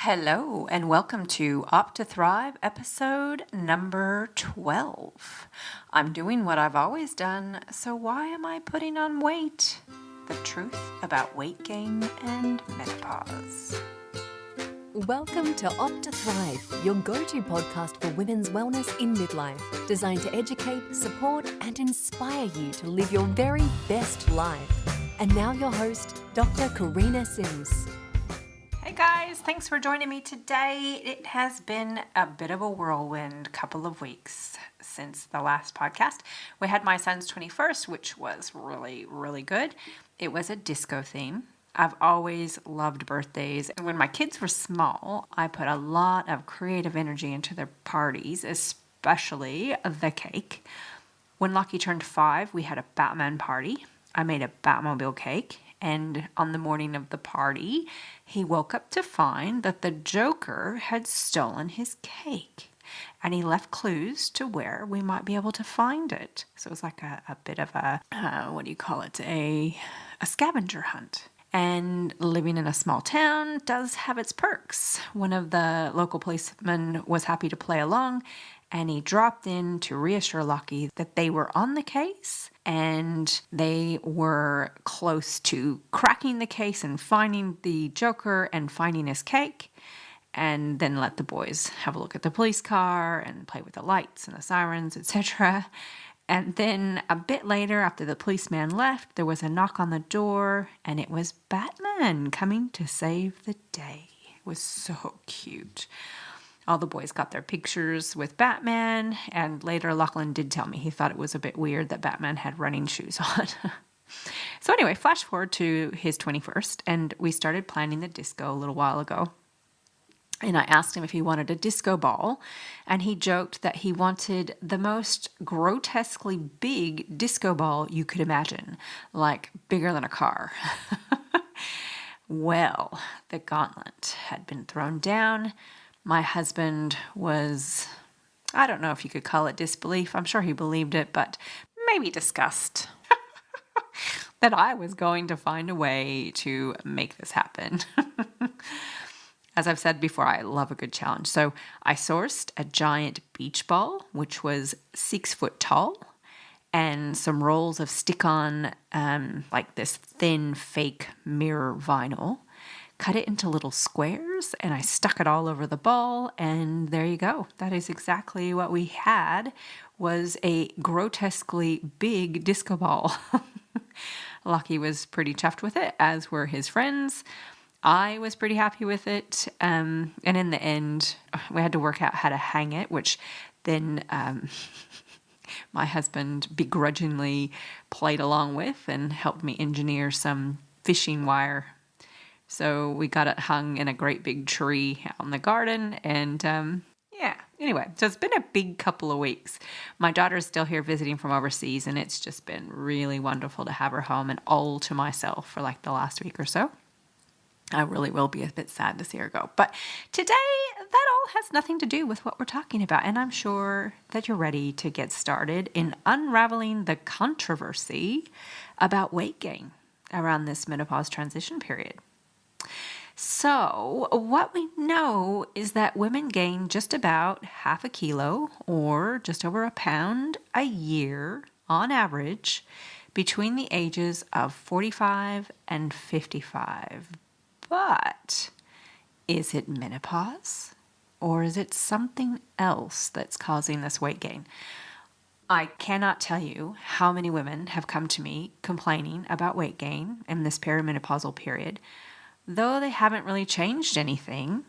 Hello, and welcome to Opt to Thrive episode number 12. I'm doing what I've always done, so why am I putting on weight? The truth about weight gain and menopause. Welcome to Opt to Thrive, your go-to podcast for women's wellness in midlife, designed to educate, support, and inspire you to live your very best life. And now your host, Dr. Karina Sims. Hey guys, thanks for joining me today. It has been a bit of a whirlwind couple of weeks since the last podcast. We had my son's 21st, which was really good. It was a disco theme. I've always loved birthdays, and when my kids were small, I put a lot of creative energy into their parties, especially the cake. When Lockie turned 5, we had a Batman party. I made a Batmobile cake, and on the morning of the party, he woke up to find that the Joker had stolen his cake, and he left clues to where we might be able to find it. So it was like a bit of a, a scavenger hunt. And living in a small town does have its perks. One of the local policemen was happy to play along, and he dropped in to reassure Lockie that they were on the case and they were close to cracking the case and finding the Joker and finding his cake, and then let the boys have a look at the police car and play with the lights and the sirens, etc. And then a bit later, after the policeman left, there was a knock on the door, and it was Batman coming to save the day. It was so cute. All the boys got their pictures with Batman, and later Lachlan did tell me he thought it was a bit weird that Batman had running shoes on. So anyway, flash forward to his 21st, and we started planning the disco a little while ago. And I asked him if he wanted a disco ball, and he joked that he wanted the most grotesquely big disco ball you could imagine, like bigger than a car. Well, the gauntlet had been thrown down. My husband was, I don't know if you could call it disbelief. I'm sure he believed it, but maybe disgust that I was going to find a way to make this happen. As I've said before, I love a good challenge. So I sourced a giant beach ball, which was 6 foot tall, and some rolls of stick-on, like this thin fake mirror vinyl. Cut it into little squares, and I stuck it all over the ball, and there you go. That is exactly what we had, was a grotesquely big disco ball. Lucky was pretty chuffed with it, as were his friends. I was pretty happy with it, and in the end, we had to work out how to hang it, which then my husband begrudgingly played along with and helped me engineer some fishing wire. So we got it hung in a great big tree out in the garden, and anyway, so it's been a big couple of weeks. My daughter's still here visiting from overseas, and it's just been really wonderful to have her home and all to myself for like the last week or so. I really will be a bit sad to see her go. But today, that all has nothing to do with what we're talking about. And I'm sure that you're ready to get started in unraveling the controversy about weight gain around this menopause transition period. So what we know is that women gain just about half a kilo or just over a pound a year on average between the ages of 45 and 55. But is it menopause, or is it something else that's causing this weight gain? I cannot tell you how many women have come to me complaining about weight gain in this perimenopausal period, though they haven't really changed anything,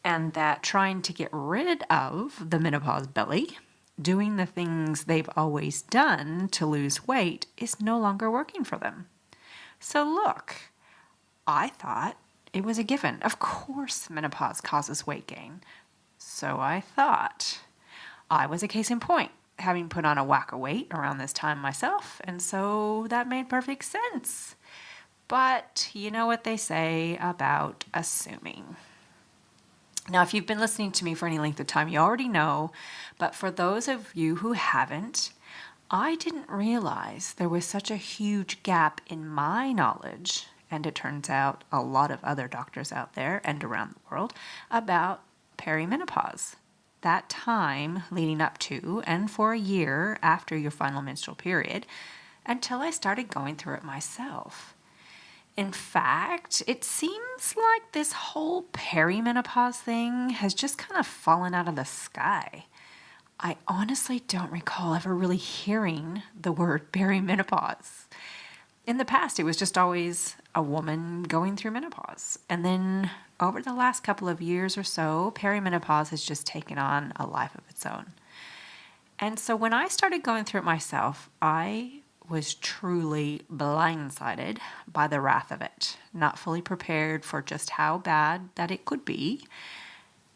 and that trying to get rid of the menopause belly, doing the things they've always done to lose weight, is no longer working for them. So look, I thought it was a given. Of course menopause causes weight gain. So I thought I was a case in point, having put on a whack of weight around this time myself, and so that made perfect sense. But you know what they say about assuming. Now, if you've been listening to me for any length of time, you already know, but for those of you who haven't, I didn't realize there was such a huge gap in my knowledge and it turns out a lot of other doctors out there and around the world, about perimenopause. That time leading up to and for a year after your final menstrual period, until I started going through it myself. In fact, it seems like this whole perimenopause thing has just kind of fallen out of the sky. I honestly don't recall ever really hearing the word perimenopause. In the past, it was just always a woman going through menopause. And then over the last couple of years or so, perimenopause has just taken on a life of its own. And so when I started going through it myself, I was truly blindsided by the wrath of it, not fully prepared for just how bad that it could be.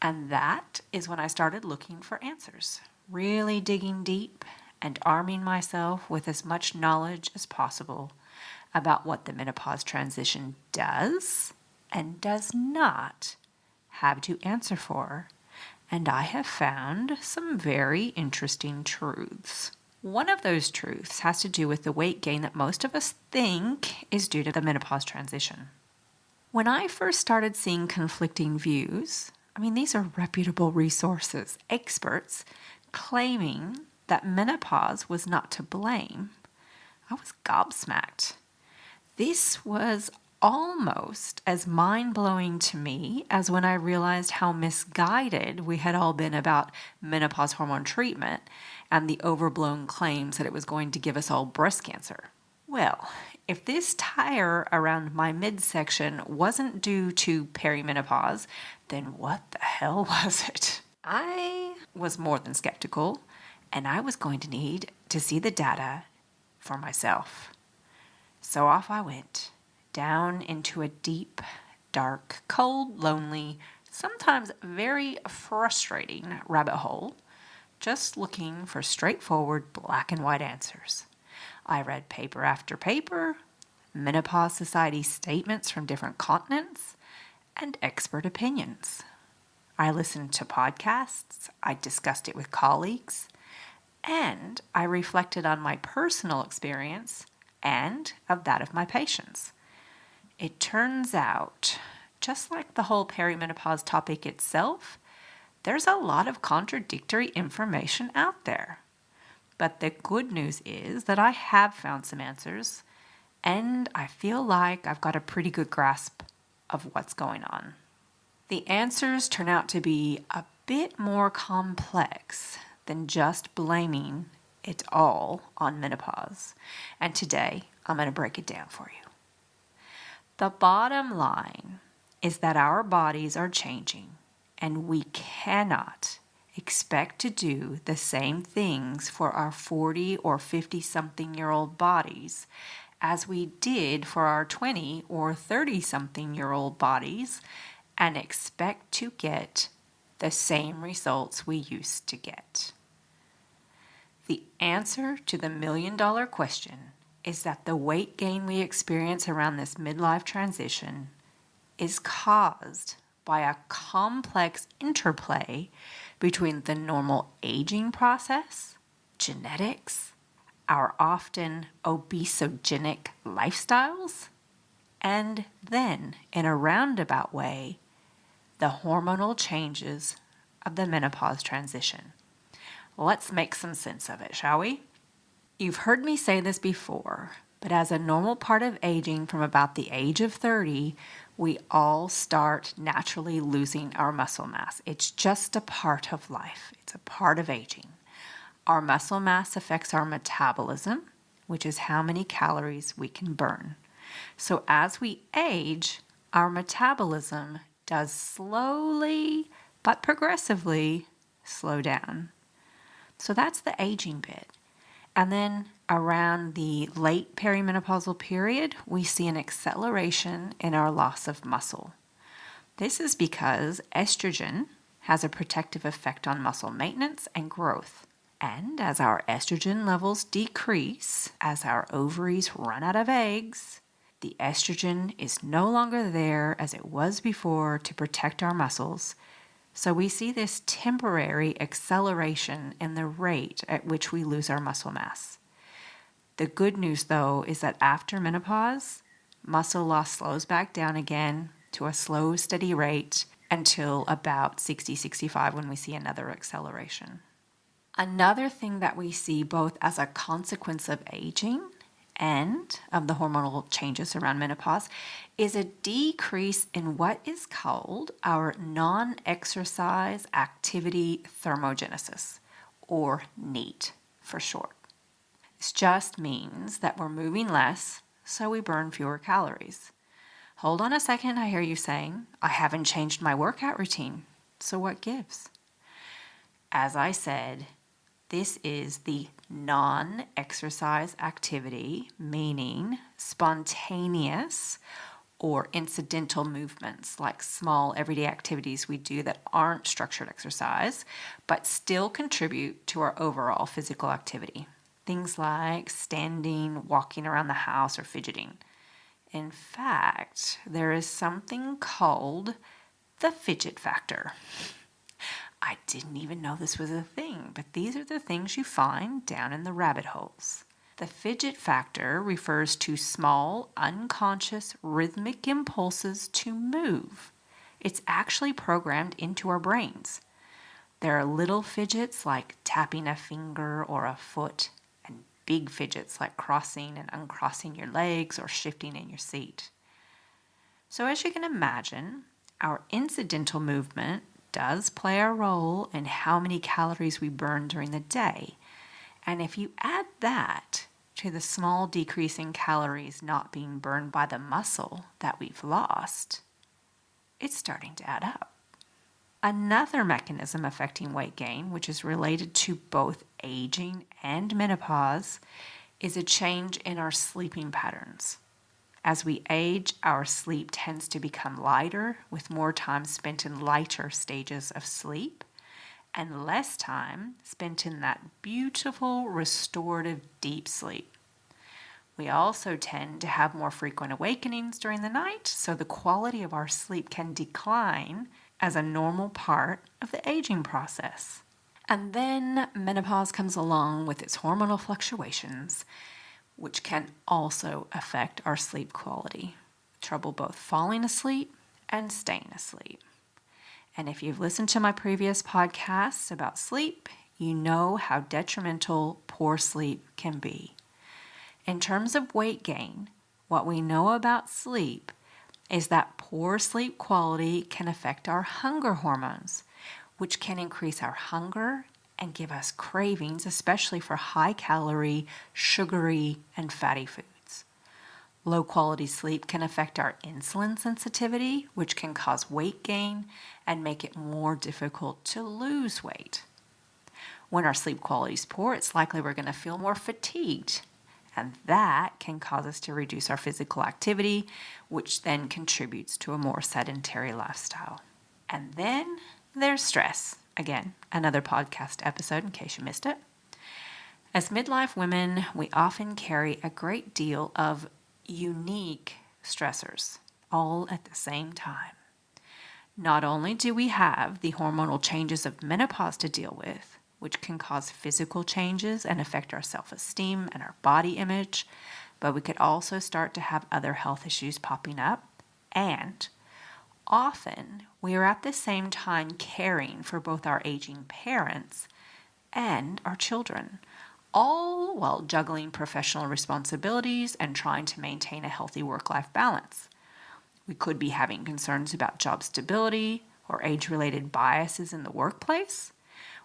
And that is when I started looking for answers, really digging deep and arming myself with as much knowledge as possible about what the menopause transition does and does not have to answer for. And I have found some very interesting truths. One of those truths has to do with the weight gain that most of us think is due to the menopause transition. When I first started seeing conflicting views, these are reputable resources, experts claiming that menopause was not to blame, I was gobsmacked. This was almost as mind-blowing to me as when I realized how misguided we had all been about menopause hormone treatment and the overblown claims that it was going to give us all breast cancer. Well, if this tire around my midsection wasn't due to perimenopause, then what the hell was it? I was more than skeptical, and I was going to need to see the data for myself. So off I went, down into a deep, dark, cold, lonely, sometimes very frustrating rabbit hole, just looking for straightforward black and white answers. I read paper after paper, Menopause Society statements from different continents, and expert opinions. I listened to podcasts, I discussed it with colleagues, and I reflected on my personal experience and of that of my patients. It turns out, just like the whole perimenopause topic itself, there's a lot of contradictory information out there. But the good news is that I have found some answers, and I feel like I've got a pretty good grasp of what's going on. The answers turn out to be a bit more complex than just blaming it all on menopause. And today, I'm going to break it down for you. The bottom line is that our bodies are changing, and we cannot expect to do the same things for our 40 or 50-something-year-old bodies as we did for our 20 or 30-something-year-old bodies and expect to get the same results we used to get. The answer to the million-dollar question is that the weight gain we experience around this midlife transition is caused by a complex interplay between the normal aging process, genetics, our often obesogenic lifestyles, and then, in a roundabout way, the hormonal changes of the menopause transition. Let's make some sense of it, shall we? You've heard me say this before, but as a normal part of aging from about the age of 30, we all start naturally losing our muscle mass. It's just a part of life. It's a part of aging. Our muscle mass affects our metabolism, which is how many calories we can burn. So as we age, our metabolism does slowly but progressively slow down. So that's the aging bit. And then around the late perimenopausal period, we see an acceleration in our loss of muscle. This is because estrogen has a protective effect on muscle maintenance and growth. And as our estrogen levels decrease, as our ovaries run out of eggs, the estrogen is no longer there as it was before to protect our muscles. So we see this temporary acceleration in the rate at which we lose our muscle mass. The good news, though, is that after menopause, muscle loss slows back down again to a slow, steady rate until about 60, 65 when we see another acceleration. Another thing that we see both as a consequence of aging and of the hormonal changes around menopause is a decrease in what is called our non-exercise activity thermogenesis, or NEAT for short. This just means that we're moving less, so we burn fewer calories. Hold on a second, I hear you saying, I haven't changed my workout routine, so what gives? As I said, this is the non-exercise activity, meaning spontaneous or incidental movements, like small everyday activities we do that aren't structured exercise, but still contribute to our overall physical activity. Things like standing, walking around the house, or fidgeting. In fact, there is something called the fidget factor. I didn't even know this was a thing, but these are the things you find down in the rabbit holes. The fidget factor refers to small, unconscious, rhythmic impulses to move. It's actually programmed into our brains. There are little fidgets like tapping a finger or a foot, and big fidgets like crossing and uncrossing your legs or shifting in your seat. So as you can imagine, our incidental movement does play a role in how many calories we burn during the day. And if you add that to the small decrease in calories not being burned by the muscle that we've lost, it's starting to add up. Another mechanism affecting weight gain, which is related to both aging and menopause, is a change in our sleeping patterns. As we age, our sleep tends to become lighter, with more time spent in lighter stages of sleep and less time spent in that beautiful, restorative deep sleep. We also tend to have more frequent awakenings during the night, so the quality of our sleep can decline as a normal part of the aging process. And then menopause comes along with its hormonal fluctuations, which can also affect our sleep quality. Trouble both falling asleep and staying asleep. And if you've listened to my previous podcasts about sleep, you know how detrimental poor sleep can be. In terms of weight gain, what we know about sleep is that poor sleep quality can affect our hunger hormones, which can increase our hunger and give us cravings, especially for high-calorie, sugary, and fatty foods. Low-quality sleep can affect our insulin sensitivity, which can cause weight gain and make it more difficult to lose weight. When our sleep quality is poor, it's likely we're going to feel more fatigued, and that can cause us to reduce our physical activity, which then contributes to a more sedentary lifestyle. And then there's stress. Again, another podcast episode in case you missed it. As midlife women, we often carry a great deal of unique stressors all at the same time. Not only do we have the hormonal changes of menopause to deal with, which can cause physical changes and affect our self-esteem and our body image, but we could also start to have other health issues popping up, and often we are at the same time caring for both our aging parents and our children, all while juggling professional responsibilities and trying to maintain a healthy work-life balance. We could be having concerns about job stability or age-related biases in the workplace.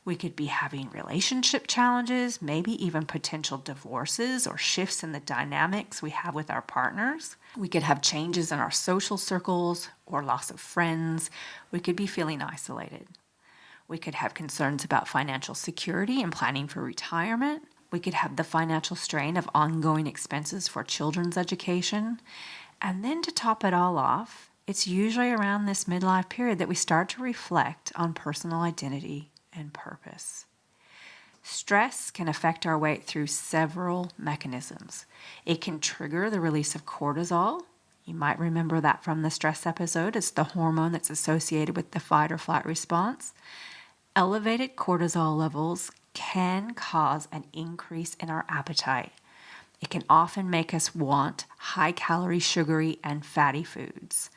We could be having relationship challenges, maybe even potential divorces or shifts in the dynamics we have with our partners. We could have changes in our social circles or loss of friends. We could be feeling isolated. We could have concerns about financial security and planning for retirement. We could have the financial strain of ongoing expenses for children's education. And then to top it all off, it's usually around this midlife period that we start to reflect on personal identity and purpose. Stress can affect our weight through several mechanisms. It can trigger the release of cortisol. You might remember that from the stress episode. It's the hormone that's associated with the fight or flight response. Elevated cortisol levels can cause an increase in our appetite. It can often make us want high-calorie, sugary, and fatty foods.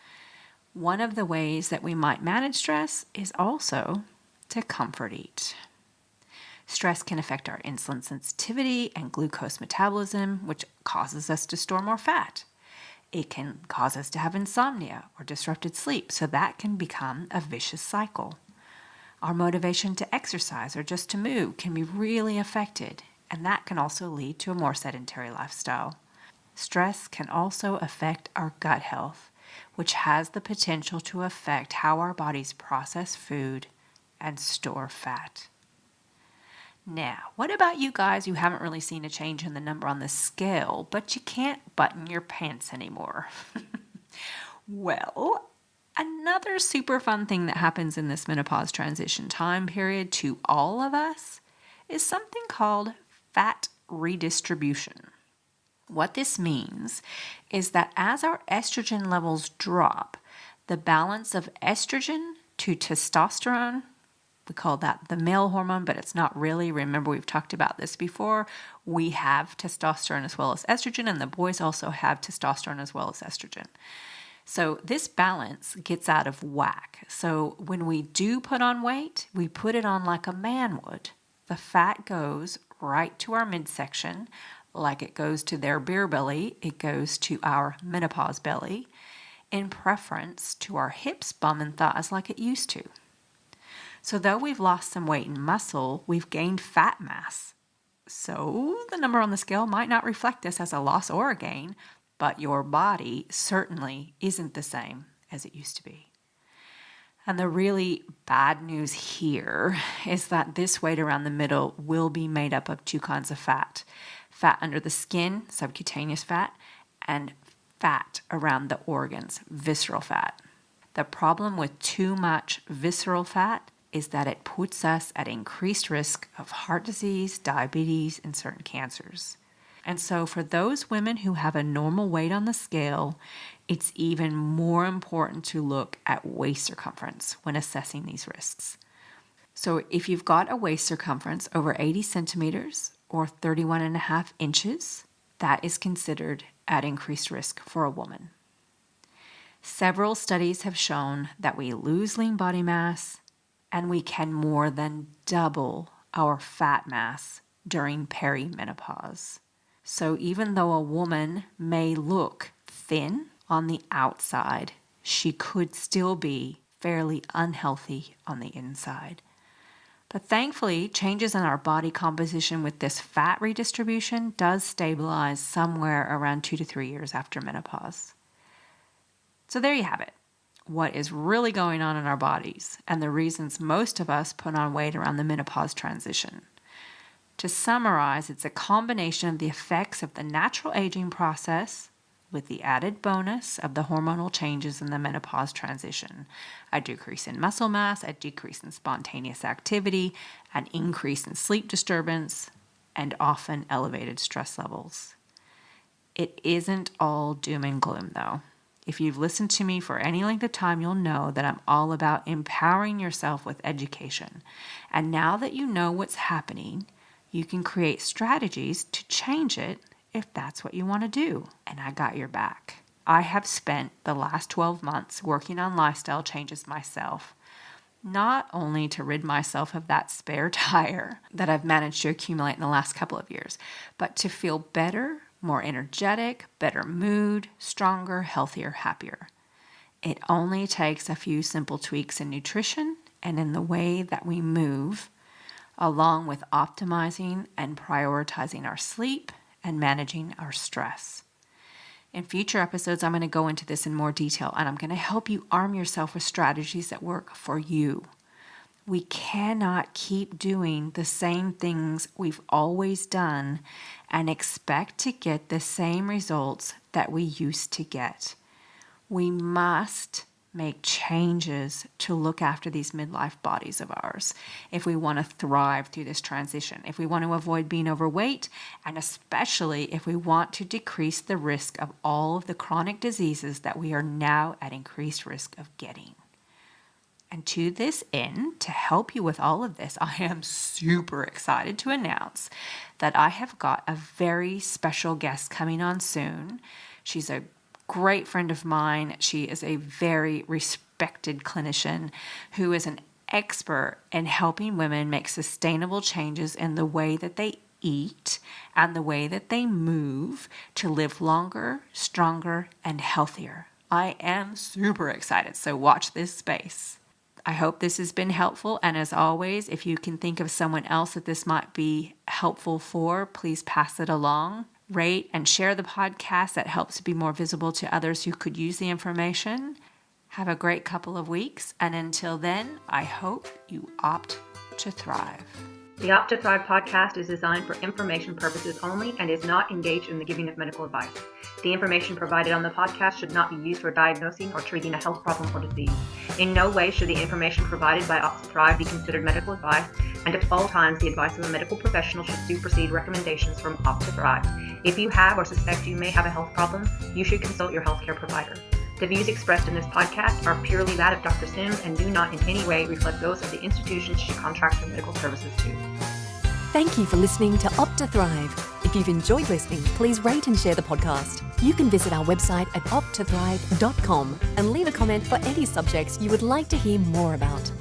One of the ways that we might manage stress is also to comfort eat. Stress can affect our insulin sensitivity and glucose metabolism, which causes us to store more fat. It can cause us to have insomnia or disrupted sleep, so that can become a vicious cycle. Our motivation to exercise or just to move can be really affected, and that can also lead to a more sedentary lifestyle. Stress can also affect our gut health, which has the potential to affect how our bodies process food and store fat. Now, what about you guys who haven't really seen a change in the number on the scale, but you can't button your pants anymore? Well, another super fun thing that happens in this menopause transition time period to all of us is something called fat redistribution. What this means is that as our estrogen levels drop, the balance of estrogen to testosterone, we call that the male hormone, but it's not really. Remember, we've talked about this before. We have testosterone as well as estrogen, and the boys also have testosterone as well as estrogen. So this balance gets out of whack. So when we do put on weight, we put it on like a man would. The fat goes right to our midsection, like it goes to their beer belly, it goes to our menopause belly, in preference to our hips, bum, and thighs like it used to. So though we've lost some weight and muscle, we've gained fat mass. So the number on the scale might not reflect this as a loss or a gain, but your body certainly isn't the same as it used to be. And the really bad news here is that this weight around the middle will be made up of two kinds of fat. Fat under the skin, subcutaneous fat, and fat around the organs, visceral fat. The problem with too much visceral fat is that it puts us at increased risk of heart disease, diabetes, and certain cancers. And so for those women who have a normal weight on the scale, it's even more important to look at waist circumference when assessing these risks. So if you've got a waist circumference over 80 centimeters or 31.5 inches, that is considered at increased risk for a woman. Several studies have shown that we lose lean body mass and we can more than double our fat mass during perimenopause. So even though a woman may look thin on the outside, she could still be fairly unhealthy on the inside. But thankfully, changes in our body composition with this fat redistribution does stabilize somewhere around 2 to 3 years after menopause. So there you have it. What is really going on in our bodies and the reasons most of us put on weight around the menopause transition. To summarize, it's a combination of the effects of the natural aging process with the added bonus of the hormonal changes in the menopause transition. A decrease in muscle mass, a decrease in spontaneous activity, an increase in sleep disturbance, and often elevated stress levels. It isn't all doom and gloom though. If you've listened to me for any length of time, you'll know that I'm all about empowering yourself with education. And now that you know what's happening, you can create strategies to change it if that's what you want to do. And I got your back. I have spent the last 12 months working on lifestyle changes myself, not only to rid myself of that spare tire that I've managed to accumulate in the last couple of years, but to feel better, more energetic, better mood, stronger, healthier, happier. It only takes a few simple tweaks in nutrition and in the way that we move, along with optimizing and prioritizing our sleep and managing our stress. In future episodes, I'm going to go into this in more detail, and I'm going to help you arm yourself with strategies that work for you. We cannot keep doing the same things we've always done and expect to get the same results that we used to get. We must make changes to look after these midlife bodies of ours if we want to thrive through this transition, if we want to avoid being overweight, and especially if we want to decrease the risk of all of the chronic diseases that we are now at increased risk of getting. And to this end, to help you with all of this, I am super excited to announce that I have got a very special guest coming on soon. She's a great friend of mine. She is a very respected clinician who is an expert in helping women make sustainable changes in the way that they eat and the way that they move to live longer, stronger, and healthier. I am super excited, so watch this space. I hope this has been helpful, and as always, if you can think of someone else that this might be helpful for, please pass it along. Rate and share the podcast. That helps to be more visible to others who could use the information. Have a great couple of weeks, and until then, I hope you opt to thrive. The Opt to Thrive podcast is designed for information purposes only and is not engaged in the giving of medical advice. The information provided on the podcast should not be used for diagnosing or treating a health problem or disease. In no way should the information provided by Opt to Thrive be considered medical advice, and at all times the advice of a medical professional should supersede recommendations from Opt to Thrive. If you have or suspect you may have a health problem, you should consult your healthcare provider. The views expressed in this podcast are purely that of Dr. Sims and do not in any way reflect those of the institutions she contracts her medical services to. Thank you for listening to Opt to Thrive. If you've enjoyed listening, please rate and share the podcast. You can visit our website at opttothrive.com and leave a comment for any subjects you would like to hear more about.